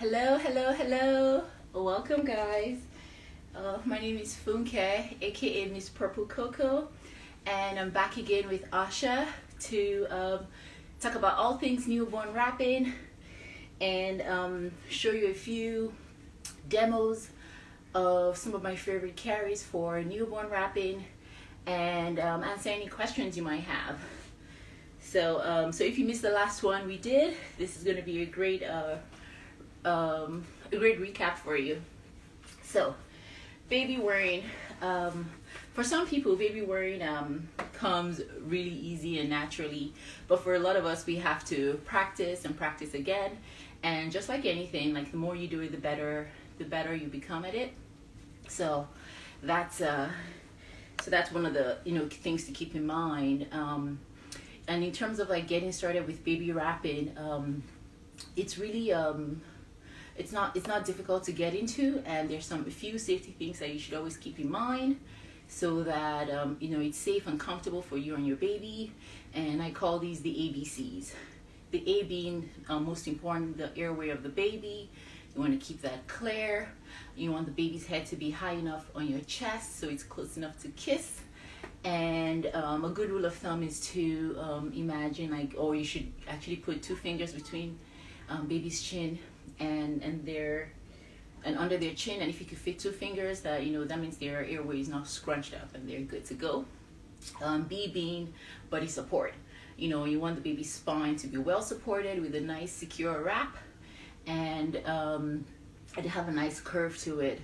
Hello, hello, hello. Welcome, guys. My name is Funke, aka Miss Purple Coco, and I'm back again with Oscha to talk about all things newborn wrapping and show you a few demos of some of my favorite carries for newborn wrapping and answer any questions you might have. So if you missed the last one we did, this is going to be a great recap for you. So, baby wearing. For some people, baby wearing comes really easy and naturally, but for a lot of us, we have to practice and practice again. And just like anything, like the more you do it, the better you become at it. So that's one of the things to keep in mind. And in terms of like getting started with baby wrapping, it's really it's not difficult to get into, and there's a few safety things that you should always keep in mind so that it's safe and comfortable for you and your baby. And I call these the ABCs. The A being most important, the airway of the baby. You want to keep that clear. You want the baby's head to be high enough on your chest so it's close enough to kiss. And a good rule of thumb is to imagine or you should actually put 2 fingers between baby's chin and under their chin, and if you could fit 2 fingers, that means their airway is not scrunched up and they're good to go. B being body support. You want the baby's spine to be well supported with a nice secure wrap, and have a nice curve to it.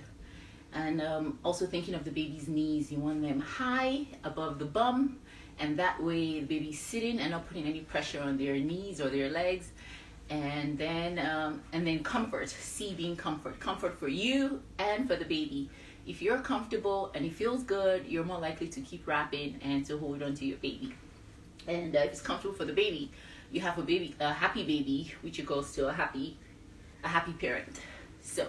And also thinking of the baby's knees, you want them high above the bum, and that way the baby's sitting and not putting any pressure on their knees or their legs. And then comfort. C being comfort for you and for the baby. If you're comfortable and it feels good, you're more likely to keep wrapping and to hold on to your baby. And if it's comfortable for the baby, you have a happy baby, which equals to a happy parent. So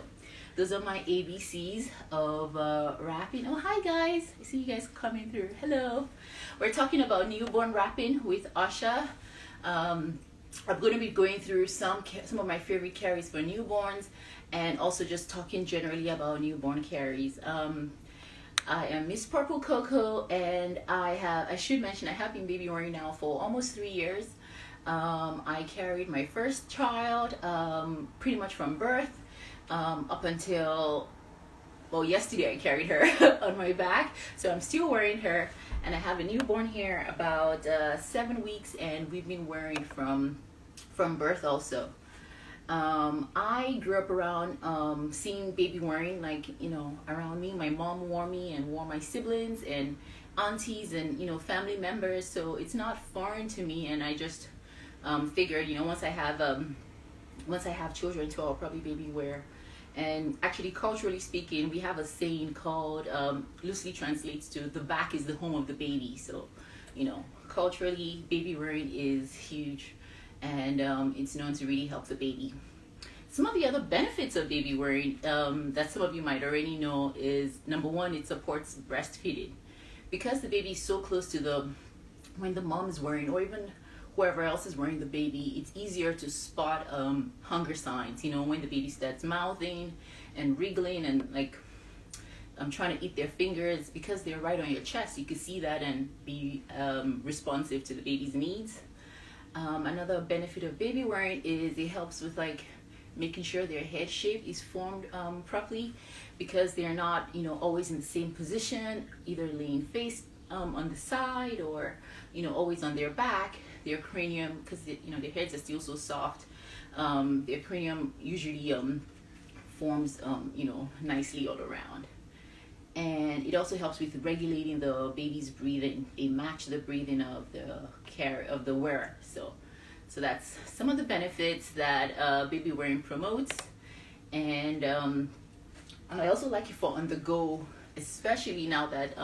those are my ABCs of wrapping. Oh, hi guys, I see you guys coming through. Hello. We're talking about newborn wrapping with Oscha. I'm going to be going through some of my favorite carries for newborns, and also just talking generally about newborn carries. I am Miss Purple Coco, and I should mention I have been baby wearing now for almost 3 years. I carried my first child pretty much from birth up until, well, yesterday I carried her on my back, so I'm still wearing her. And I have a newborn here about 7 weeks, and we've been wearing from birth also. I grew up around seeing baby wearing around me. My mom wore me and wore my siblings and aunties and family members, so it's not foreign to me. And I just figured once I have children too, I'll probably baby wear. And actually, culturally speaking, we have a saying called, loosely translates to, the back is the home of the baby. So, culturally, baby wearing is huge, and it's known to really help the baby. Some of the other benefits of baby wearing that some of you might already know is, number one, it supports breastfeeding. Because the baby is so close to when the mom is wearing, or even whoever else is wearing the baby, it's easier to spot hunger signs. When the baby starts mouthing and wriggling and trying to eat their fingers, because they're right on your chest, you can see that and be responsive to the baby's needs. Another benefit of baby wearing is it helps with making sure their head shape is formed properly, because they're not always in the same position, either laying face on the side or always on their back. Their cranium, because their heads are still so soft, their cranium usually forms nicely all around. And it also helps with regulating the baby's breathing. They match the breathing of the wearer. So that's some of the benefits that baby wearing promotes. And I also like it for on the go, especially now that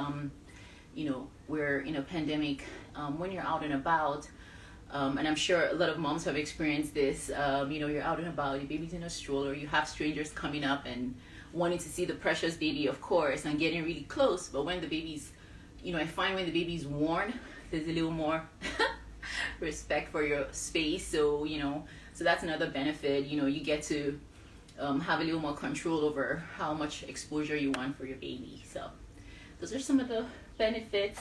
we're in a pandemic. When you're out and about, and I'm sure a lot of moms have experienced this, you're out and about, your baby's in a stroller, you have strangers coming up and wanting to see the precious baby, of course, and getting really close. But when the baby's, I find when the baby's worn, there's a little more respect for your space. So that's another benefit. You get to have a little more control over how much exposure you want for your baby. So those are some of the benefits.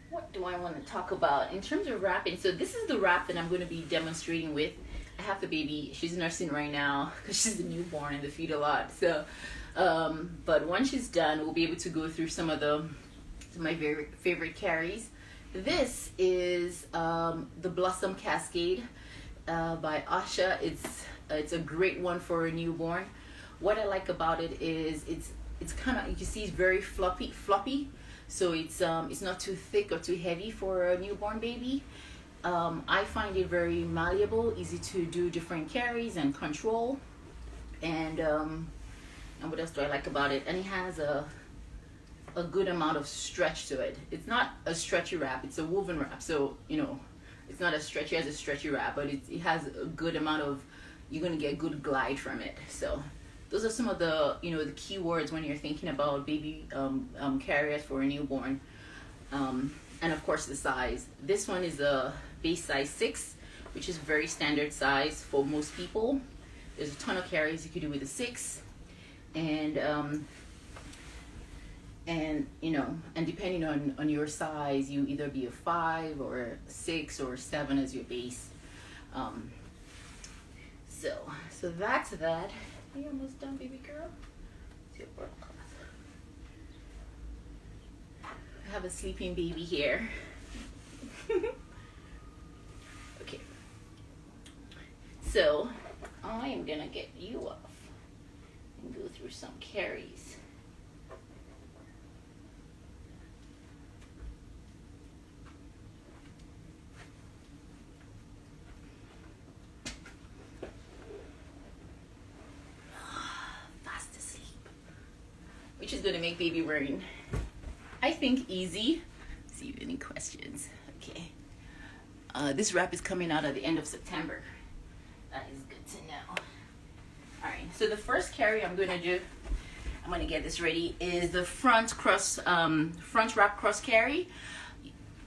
What do I want to talk about in terms of wrapping? So this is the wrap that I'm going to be demonstrating with. I have the baby, she's nursing right now because she's a newborn and they feed a lot. So but once she's done, we'll be able to go through some of my very favorite carries. This is the Blossom Cascade by Oscha. It's a great one for a newborn. What I like about it is it's kind of, you can see it's very floppy. So it's not too thick or too heavy for a newborn baby. I find it very malleable, easy to do different carries and control. And what else do I like about it? And it has a good amount of stretch to it. It's not a stretchy wrap, it's a woven wrap. So, you know, it's not as stretchy as a stretchy wrap, but it has a good amount of, you're gonna get good glide from it. So those are some of the, you know, the key words when you're thinking about baby carriers for a newborn. And of course the size. This one is a base size 6, which is very standard size for most people. There's a ton of carries you could do with a 6. And you know, and depending on your size, you either be a 5 or a 6 or a 7 as your base. So that's that. Are you almost done, baby girl? It's your birth cloth. I have a sleeping baby here. Okay. So I am gonna get you off and go through some carries. Which is going to make baby wearing, I think, easy. Let's see if any questions. Okay. This wrap is coming out at the end of September. That is good to know. All right. So the first carry I'm going to do, I'm going to get this ready, is the front wrap cross carry.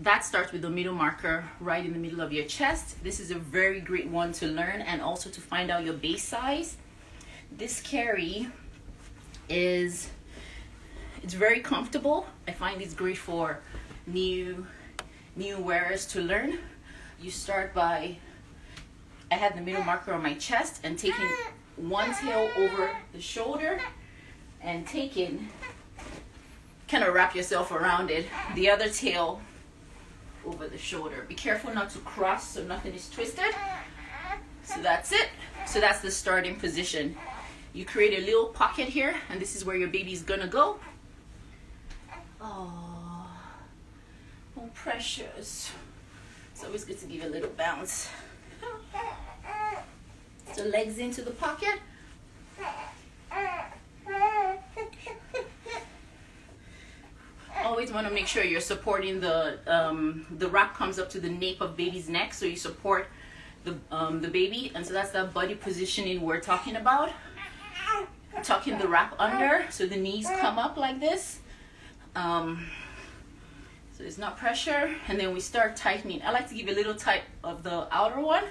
That starts with the middle marker right in the middle of your chest. This is a very great one to learn and also to find out your base size. This carry is, it's very comfortable. I find it's great for new wearers to learn. You start by, I have the middle marker on my chest and taking one tail over the shoulder and taking, kind of wrap yourself around it, the other tail over the shoulder. Be careful not to cross so nothing is twisted. So that's it. So that's the starting position. You create a little pocket here, and this is where your baby's gonna go. Oh, precious. It's always good to give a little bounce. So legs into the pocket. Always want to make sure you're supporting the wrap comes up to the nape of baby's neck, so you support the baby, and so that's that body positioning we're talking about. Tucking the wrap under so the knees come up like this. So it's not pressure, and then we start tightening. I like to give a little tight of the outer one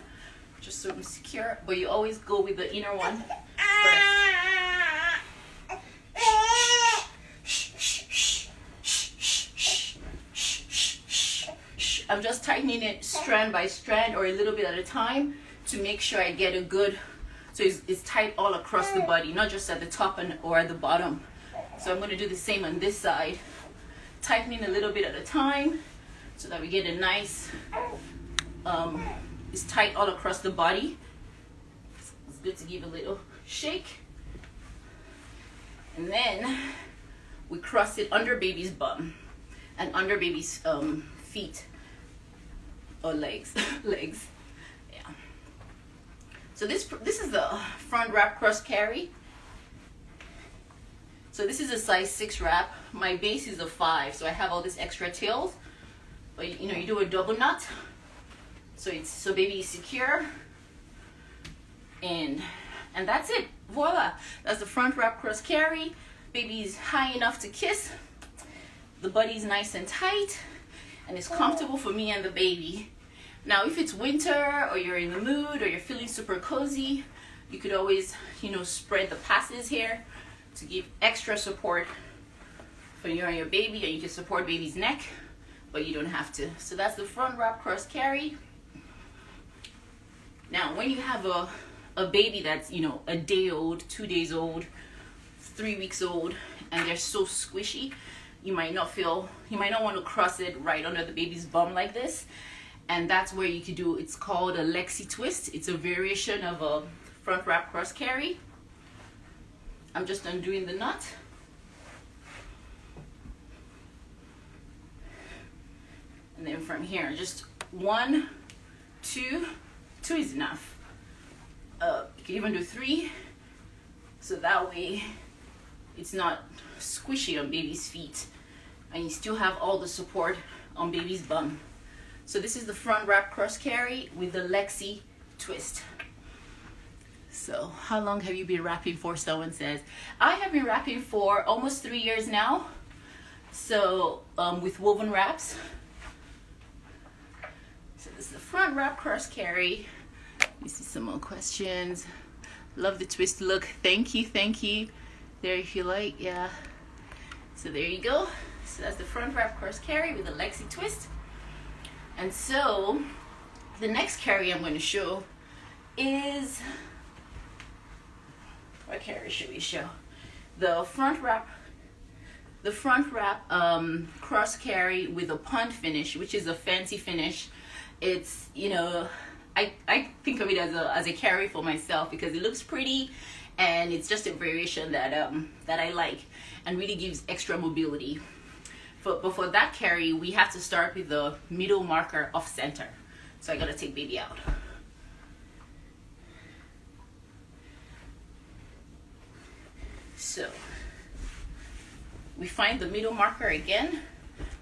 just so it's secure, but you always go with the inner one first. I'm just tightening it strand by strand or a little bit at a time to make sure I get a good, so it's tight all across the body, not just at the top or at the bottom. So I'm going to do the same on this side, tightening a little bit at a time so that we get a nice, it's tight all across the body. It's good to give a little shake. And then we cross it under baby's bum and under baby's feet or legs. legs. Yeah. So this is the front wrap cross carry. So this is a size 6 wrap. My base is a 5, so I have all these extra tails. But you know, you do a double knot, so baby is secure, and that's it. Voila! That's the front wrap cross carry. Baby is high enough to kiss. The body is nice and tight, and it's comfortable for me and the baby. Now, if it's winter or you're in the mood or you're feeling super cozy, you could always, you know, spread the passes here to give extra support for you and your baby, and you can support baby's neck, but you don't have to. So that's the front wrap cross carry. Now, when you have a baby that's, you know, a day old, 2 days old, 3 weeks old, and they're so squishy, you might not want to cross it right under the baby's bum like this. And that's where you could do, it's called a Lexi twist. It's a variation of a front wrap cross carry. I'm just undoing the knot. And then from here, just 1, 2 is enough. You can even do 3, so that way it's not squishy on baby's feet, and you still have all the support on baby's bum. So this is the front wrap cross carry with the Lexi twist. So how long have you been wrapping for? Someone says. I have been wrapping for almost 3 years now. So with woven wraps. So this is the front wrap cross carry. Let me see some more questions. Love the twist look. Thank you, thank you. There if you like, yeah. So there you go. So that's the front wrap cross carry with the Lexi twist. And so the next carry I'm going to show is, what carry should we show? The front wrap cross carry with a pun finish, which is a fancy finish. It's, you know, I think of it as a carry for myself because it looks pretty, and it's just a variation that I like and really gives extra mobility. But for that carry, we have to start with the middle marker off center. So I gotta take baby out. So we find the middle marker again,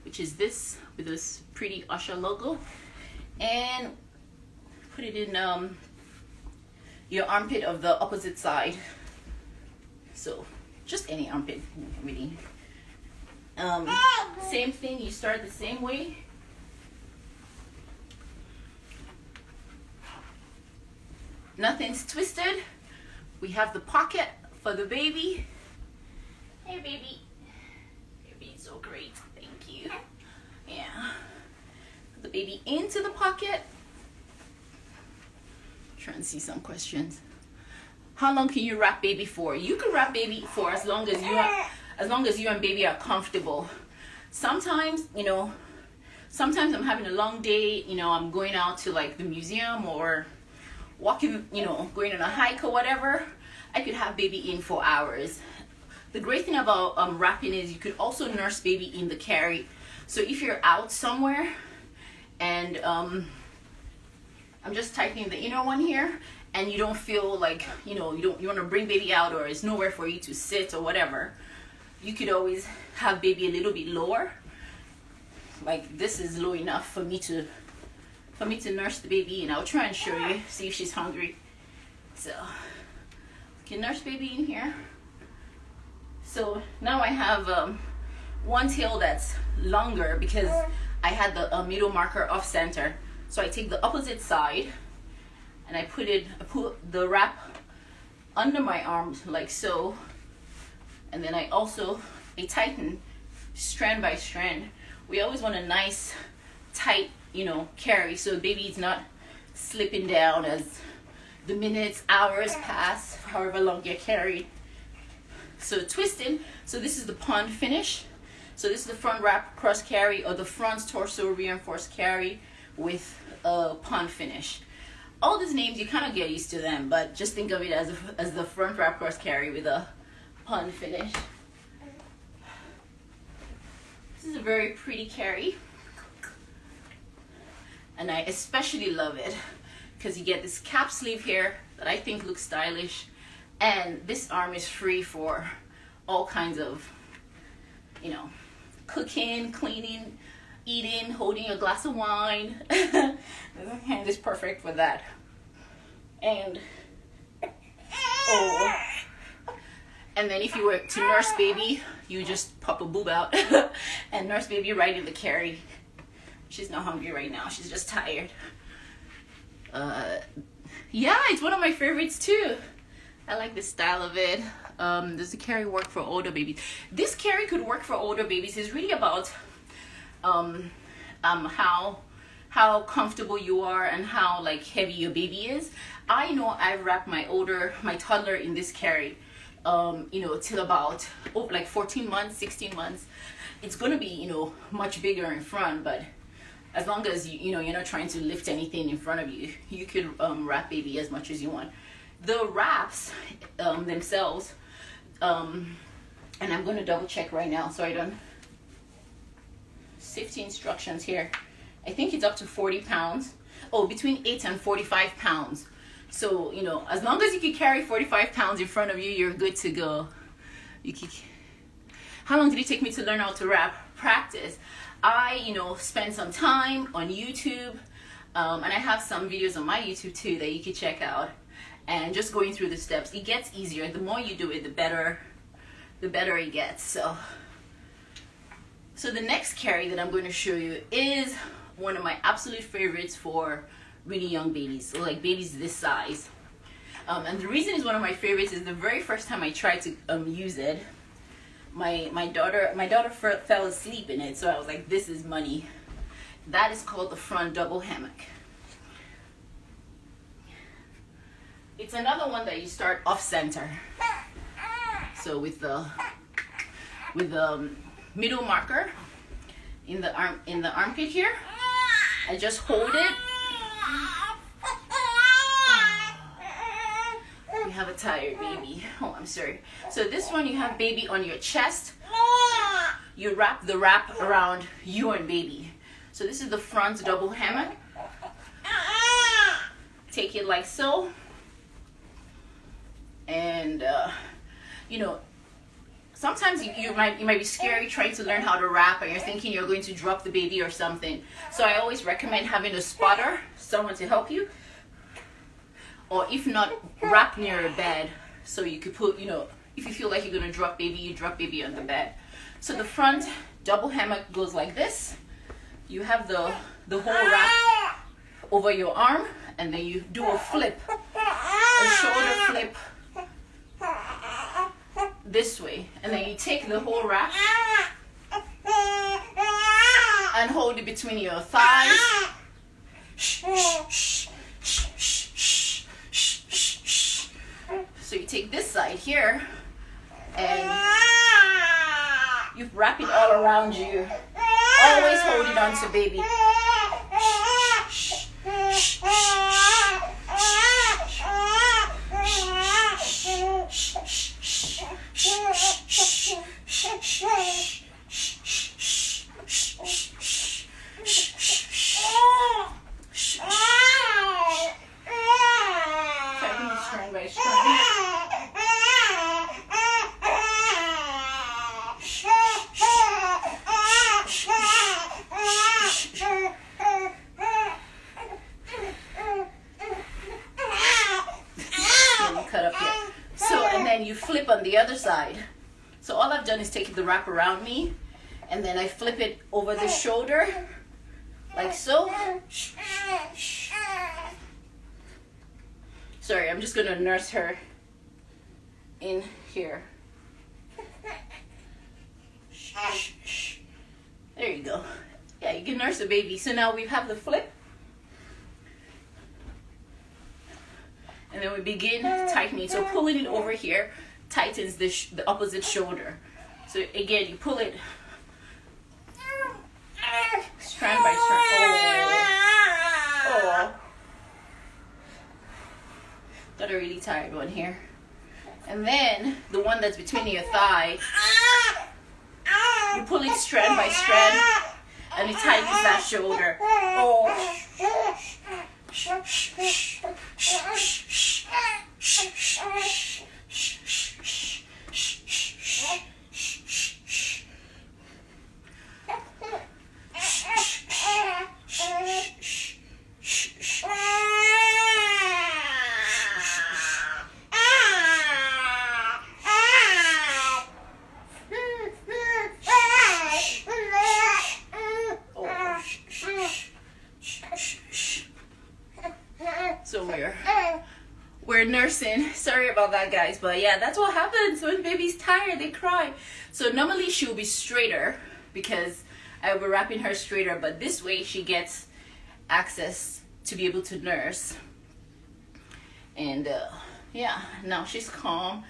which is this with this pretty Oscha logo, and put it in your armpit of the opposite side. So just any armpit, really. Same thing, you start the same way. Nothing's twisted. We have the pocket for the baby. Hey baby. You're being so great. Thank you. Yeah. Put the baby into the pocket. Trying to see some questions. How long can you wrap baby for? You can wrap baby for as long as you and baby are comfortable. Sometimes, you know, sometimes I'm having a long day, you know, I'm going out to like the museum or walking, you know, going on a hike or whatever. I could have baby in for hours. The great thing about wrapping is you could also nurse baby in the carry. So if you're out somewhere and I'm just tightening the inner one here, and you don't feel like, you know, you want to bring baby out, or it's nowhere for you to sit or whatever, you could always have baby a little bit lower. Like this is low enough for me to nurse the baby, and I'll try and show you, see if she's hungry. So you can nurse baby in here. So now I have one tail that's longer because I had the middle marker off center. So I take the opposite side and I put the wrap under my arms like so, and then I tighten strand by strand. We always want a nice tight, you know, carry so the baby is not slipping down as the minutes, hours pass, however long you're carried. So twisting. So this is the pun finish. So this is the front wrap cross carry, or the front torso reinforced carry with a pun finish. All these names, you kind of get used to them, but just think of it as the front wrap cross carry with a pun finish. This is a very pretty carry, and I especially love it because you get this cap sleeve here that I think looks stylish, and this arm is free for all kinds of, you know, cooking, cleaning, eating, holding a glass of wine. This hand is perfect for that. And and then if you were to nurse baby, you just pop a boob out and nurse baby right in the carry. She's not hungry right now, she's just tired. Yeah, it's one of my favorites too. I like the style of it. Does the carry work for older babies? This carry could work for older babies. It's really about how comfortable you are and how like heavy your baby is. I know I wrapped my toddler in this carry, you know, till about like 14 months, 16 months. It's gonna be, you know, much bigger in front, but as long as you know you're not trying to lift anything in front of you, you could wrap baby as much as you want. The wraps themselves, and I'm going to double check right now so I don't. Safety instructions here. I think it's up to 40 pounds. Oh, between 8 and 45 pounds. So, you know, as long as you can carry 45 pounds in front of you, you're good to go. You can. How long did it take me to learn how to wrap? Practice. I, you know, spent some time on YouTube, and I have some videos on my YouTube too that you can check out. And just going through the steps, it gets easier. The more you do it, the better it gets. So the next carry that I'm going to show you is one of my absolute favorites for really young babies, so like babies this size. And the reason it's one of my favorites is the very first time I tried to use it, my daughter fell asleep in it, so I was like, this is money. That is called the front double hammock. It's another one that you start off center. So with the middle marker in the armpit here, I just hold it. You have a tired baby. Oh, I'm sorry. So this one, you have baby on your chest. You wrap the wrap around you and baby. So this is the front double hammock. Take it like so. And you know, sometimes you might be scary trying to learn how to wrap, and you're thinking you're going to drop the baby or something. So I always recommend having a spotter, someone to help you, or if not, wrap near a bed so you could put, you know, if you feel like you're going to drop baby, you drop baby on the bed. So the front double hammock goes like this. You have the whole wrap over your arm, and then you do a flip, a shoulder flip this way, and then you take the whole wrap and hold it between your thighs. So you take this side here and you wrap it all around you, always holding on to baby. You flip on the other side. So all I've done is take the wrap around me, and then I flip it over the shoulder like so. Sorry, I'm just gonna nurse her in here. There you go. Yeah, you can nurse the baby. So now we have the flip, and then we begin tightening. So pulling it over here tightens the opposite shoulder. So again, you pull it strand by strand. Oh. Got a really tired one here. And then the one that's between your thigh, you pull it strand by strand, and it tightens that shoulder. Oh. So we're nursing. Sorry about that, guys, but yeah, that's what happens when baby's tired. They cry. So normally she'll be straighter because I will be wrapping her straighter, but this way she gets access to be able to nurse. And yeah, now she's calm.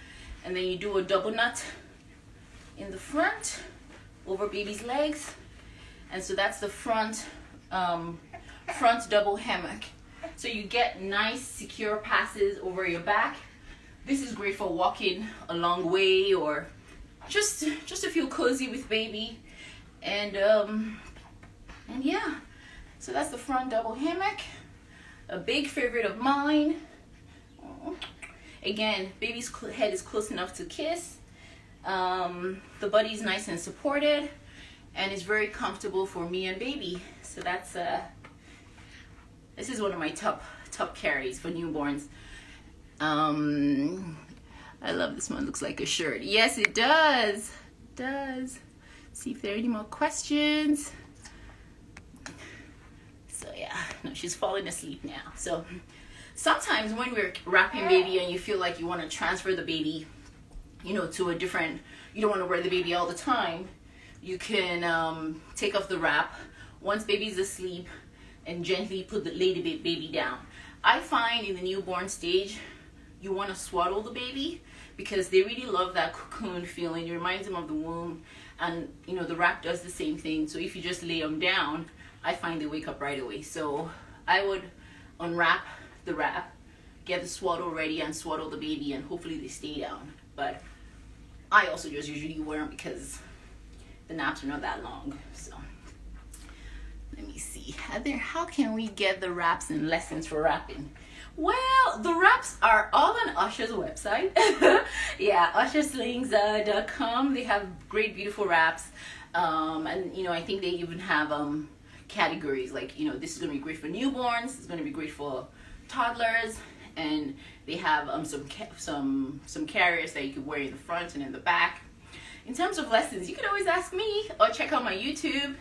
And then you do a double knot in the front over baby's legs, and so that's the front double hammock. So you get nice secure passes over your back. This is great for walking a long way or just to feel cozy with baby. And yeah, so that's the front double hammock, a big favorite of mine. Again, baby's head is close enough to kiss. The body is nice and supported, and it's very comfortable for me and baby. So that's this is one of my top carries for newborns. I love this one. Looks like a shirt. Yes, it does. It does. See if there are any more questions. So yeah, no, she's falling asleep now. So sometimes when we're wrapping baby and you feel like you want to transfer the baby, you know, to a different, you don't want to wear the baby all the time, you can take off the wrap once baby's asleep and gently lay the baby down. I find in the newborn stage, you want to swaddle the baby because they really love that cocoon feeling. It reminds them of the womb, and you know, the wrap does the same thing. So if you just lay them down, I find they wake up right away. So I would unwrap the wrap, get the swaddle ready, and swaddle the baby, and hopefully they stay down. But I also just usually wear them because the naps are not that long. So let me see. How can we get the wraps and lessons for wrapping? Well, the wraps are all on Oscha's website. Yeah, OschaSlings.com. They have great, beautiful wraps. And, you know, I think they even have categories like, you know, this is going to be great for newborns. It's going to be great for toddlers. And they have some carriers that you can wear in the front and in the back. In terms of lessons, you can always ask me or check out my YouTube.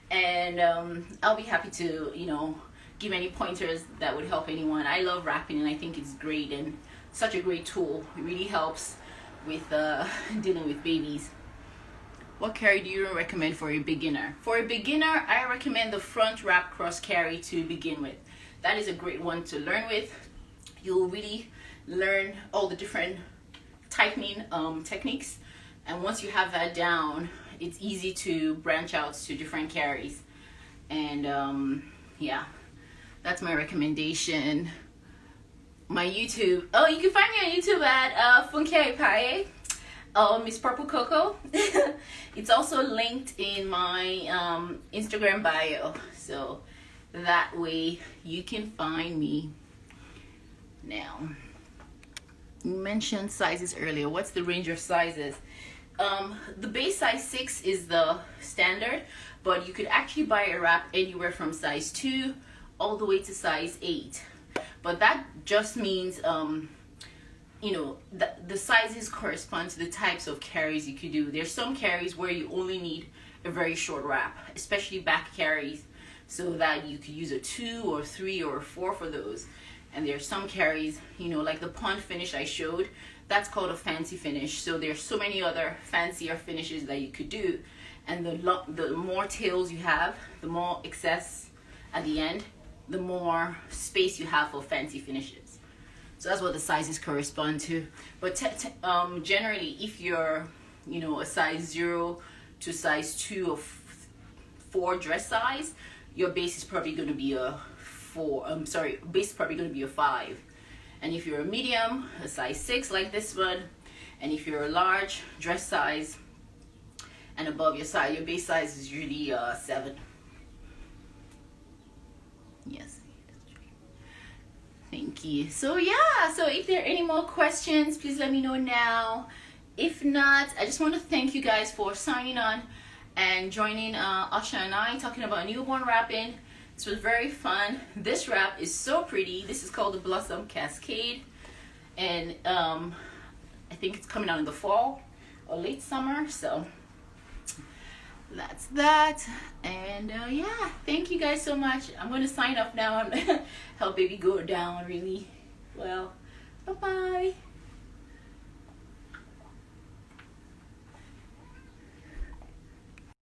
And I'll be happy to, you know, give any pointers that would help anyone. I love wrapping, and I think it's great and such a great tool. It really helps with dealing with babies. What carry do you recommend for a beginner? For a beginner, I recommend the front wrap cross carry to begin with. That is a great one to learn with. You'll really learn all the different tightening techniques, and once you have that down, it's easy to branch out to different carries. And yeah, that's my recommendation. My YouTube, oh, you can find me on YouTube at Funke Miss Purple Coco. It's also linked in my Instagram bio, so that way you can find me. Now, you mentioned sizes earlier. What's the range of sizes? The base size 6 is the standard, but you could actually buy a wrap anywhere from size 2 all the way to size 8. But that just means, you know, the sizes correspond to the types of carries you could do. There's some carries where you only need a very short wrap, especially back carries, so that you could use a 2 or 3 or 4 for those. And there's some carries, you know, like the pond finish I showed, that's called a fancy finish. So there's so many other fancier finishes that you could do. And the more tails you have, the more excess at the end, the more space you have for fancy finishes. So that's what the sizes correspond to. But generally, if you're, you know, a size 0 to size 2 or 4 dress size, your base is probably going to be a 4. Base is probably going to be a 5. And if you're a medium, a size 6 like this one, and if you're a large dress size and above your size, your base size is usually 7. Yes, thank you. So yeah, so if there are any more questions, please let me know now. If not, I just want to thank you guys for signing on and joining Oscha and I talking about newborn wrapping. This was very fun. This wrap is so pretty. This is called the Blossom Cascade, and I think it's coming out in the fall or late summer. So that's that. And yeah, thank you guys so much. I'm going to sign off now. I'm help baby go down really.